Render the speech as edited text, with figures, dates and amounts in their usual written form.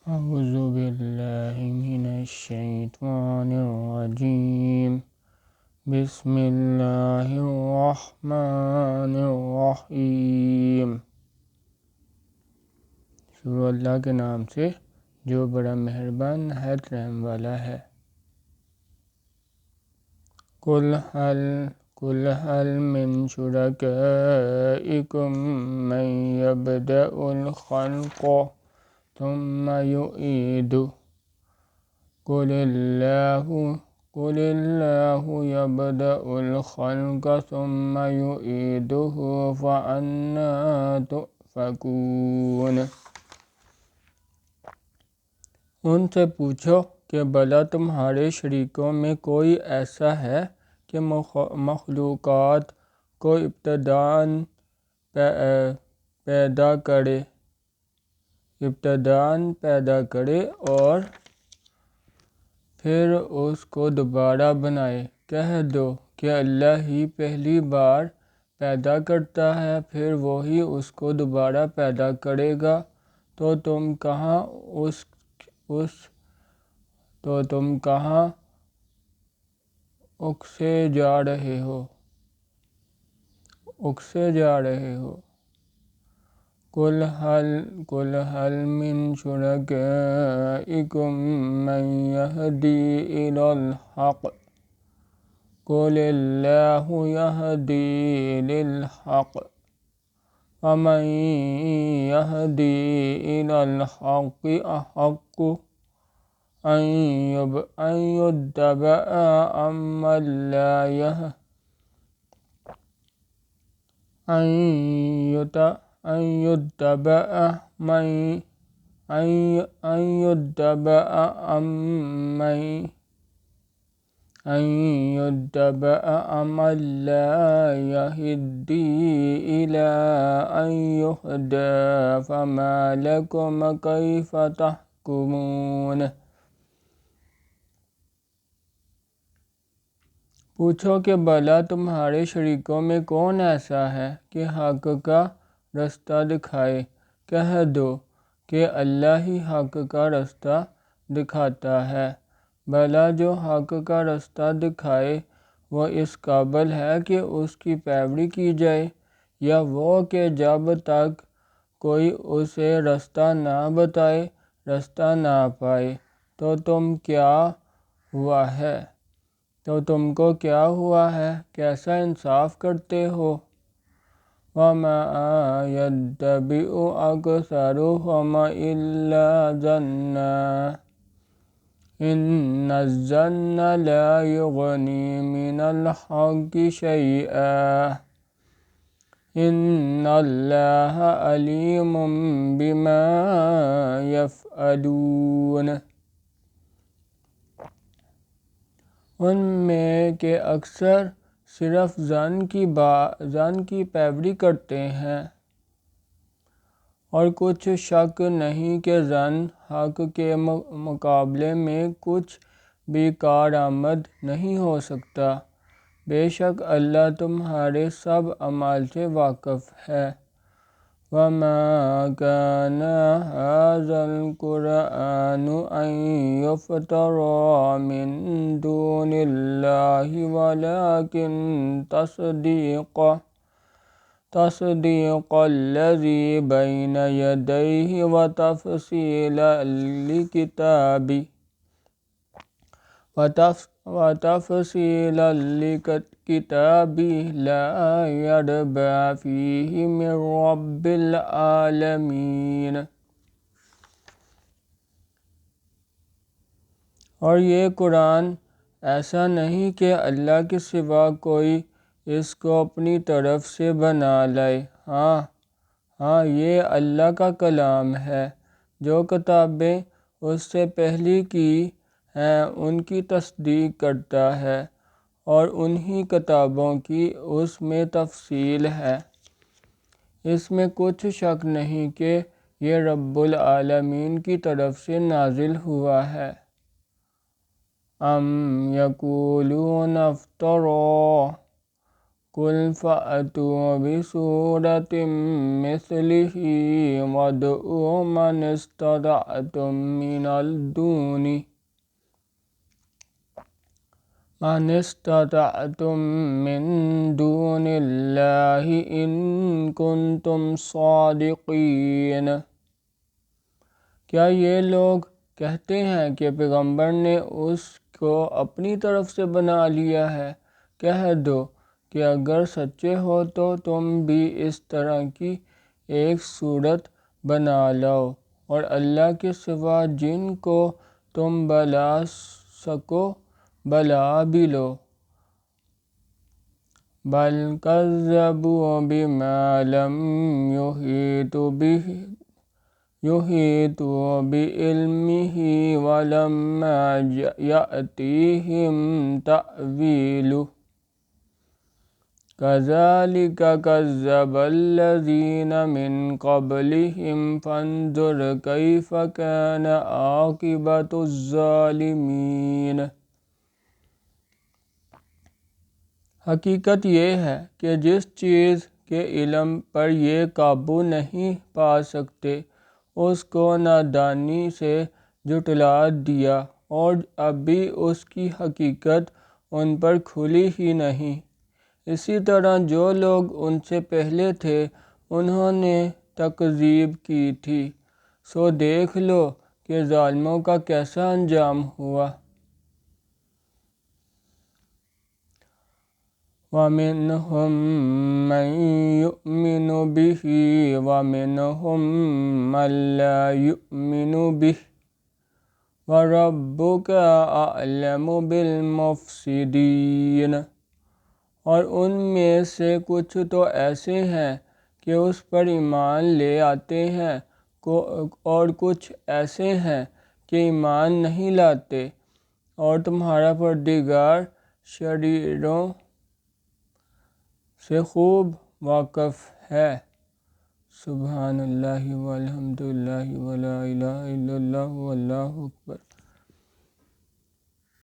أعوذ بالله من الشيطان الرجيم بسم اللہ الرحمن الرحیم۔ شروع اللہ کے نام سے جو بڑا مہربان نہایت رحم والا ہے۔ قل هل من شركائكم من يبدأ الخلق ثم يعيده قل الله يبدأ الخلق ثم يعيده فأنى تؤفكون۔ ان سے پوچھو کہ بھلا تمہارے شریکوں میں کوئی ایسا ہے کہ مخلوقات کو ابتداءً پیدا کرے اور پھر اس کو دوبارہ بنائے۔ کہہ دو کہ اللہ ہی پہلی بار پیدا کرتا ہے، پھر وہی اس کو دوبارہ پیدا کرے گا، تو تم کہاں اکسے جا رہے ہو۔ قل هل من شركائكم من يهدي إلى الحق قل الله يهدي للحق ومن يهدي إلى الحق أحق أن يتبع أمن لا يهدي إلى أن يهدى فما لكم كيف تحكمون۔ پوچھو کہ بھلا تمہارے شریکوں میں کون ایسا ہے کہ حق کا رستہ دکھائے۔ کہہ دو کہ اللہ ہی حق کا رستہ دکھاتا ہے۔ بھلا جو حق کا رستہ دکھائے وہ اس قابل ہے کہ اس کی پیروی کی جائے، یا وہ کہ جب تک کوئی اسے رستہ نہ بتائے رستہ نہ پائے۔ تو تم کو کیا ہوا ہے، کیسا انصاف کرتے ہو۔ وَمَا يَتَّبِعُ أَكْثَرُهُمْ إِلَّا ظَنًّا إِنَّ الظَّنَّ لَا يُغْنِي مِنَ الْحَقِّ شَيْئًا إِنَّ اللَّهَ عَلِيمٌ بِمَا يَفْعَلُونَ۔ ان میں کہ اکثر صرف ظن کی پیروی کرتے ہیں، اور کچھ شک نہیں کہ ظن حق کے مقابلے میں کچھ بھی کارآمد نہیں ہو سکتا۔ بے شک اللہ تمہارے سب اعمال سے واقف ہے۔ وَمَا كَانَ هَٰذَا الْقُرْآنُ أَن يُفْتَرَىٰ مِن دُونِ اللَّهِ وَلَٰكِن تَصْدِيقَ الَّذِي بَيْنَ يَدَيْهِ وَتَفْصِيلَ الْكِتَابِ لَا رَيْبَ فِيهِ مِن رَّبِّ الْعَالَمِينَ۔ اور یہ قرآن ایسا نہیں کہ اللہ کے سوا کوئی اس کو اپنی طرف سے بنا لائے۔ ہاں یہ اللہ کا کلام ہے۔ جو کتابیں اس سے پہلے کی ہیں ان کی تصدیق کرتا ہے، اور انہی کتابوں کی اس میں تفصیل ہے۔ اس میں کچھ شک نہیں کہ یہ رب العالمین کی طرف سے نازل ہوا ہے۔ ام یقولون افتراہ قُلْ فَأْتُوا بِسُورَةٍ مِثْلِهِ وَادْعُوا مَنِ اسْتَطَعْتُم مِّن دُونِ اللَّهِ إِن كُنتُمْ صَادِقِينَ۔ کیا یہ لوگ کہتے ہیں کہ پیغمبر نے اس کو اپنی طرف سے بنا لیا ہے؟ کہہ دو کہ اگر سچے ہو تو تم بھی اس طرح کی ایک صورت بنا لاؤ اور اللہ کے سوا جن کو تم بلا سکو بلا بھی لو۔ بل کذبوا بما لم يحيطوا بعلمه ولما يأتهم تأويله كذلك كذب الذين من قبلهم فانظر كيف كان عاقبة الظالمين۔ حقیقت یہ ہے کہ جس چیز کے علم پر یہ قابو نہیں پا سکتے اس کو نادانی سے جھٹلا دیا اور اب بھی اس کی حقیقت ان پر کھلی ہی نہیں۔ اسی طرح جو لوگ ان سے پہلے تھے انہوں نے تکذیب کی تھی، سو دیکھ لو کہ ظالموں کا کیسا انجام ہوا۔ وَمِنْهُمْ مَنْ يُؤْمِنُ بِهِ وَمِنْهُمْ مَنْ لَا يُؤْمِنُ بِهِ وَرَبُّكَ أَعْلَمُ بِالْمُفْسِدِينَ۔ اور ان میں سے کچھ تو ایسے ہیں کہ اس پر ایمان لے آتے ہیں اور کچھ ایسے ہیں کہ ایمان نہیں لاتے، اور تمہارا پروردگار شریروں سے خوب واقف ہے۔ سبحان اللہ والحمد للہ ولا الہ الا اللہ واللہ اکبر۔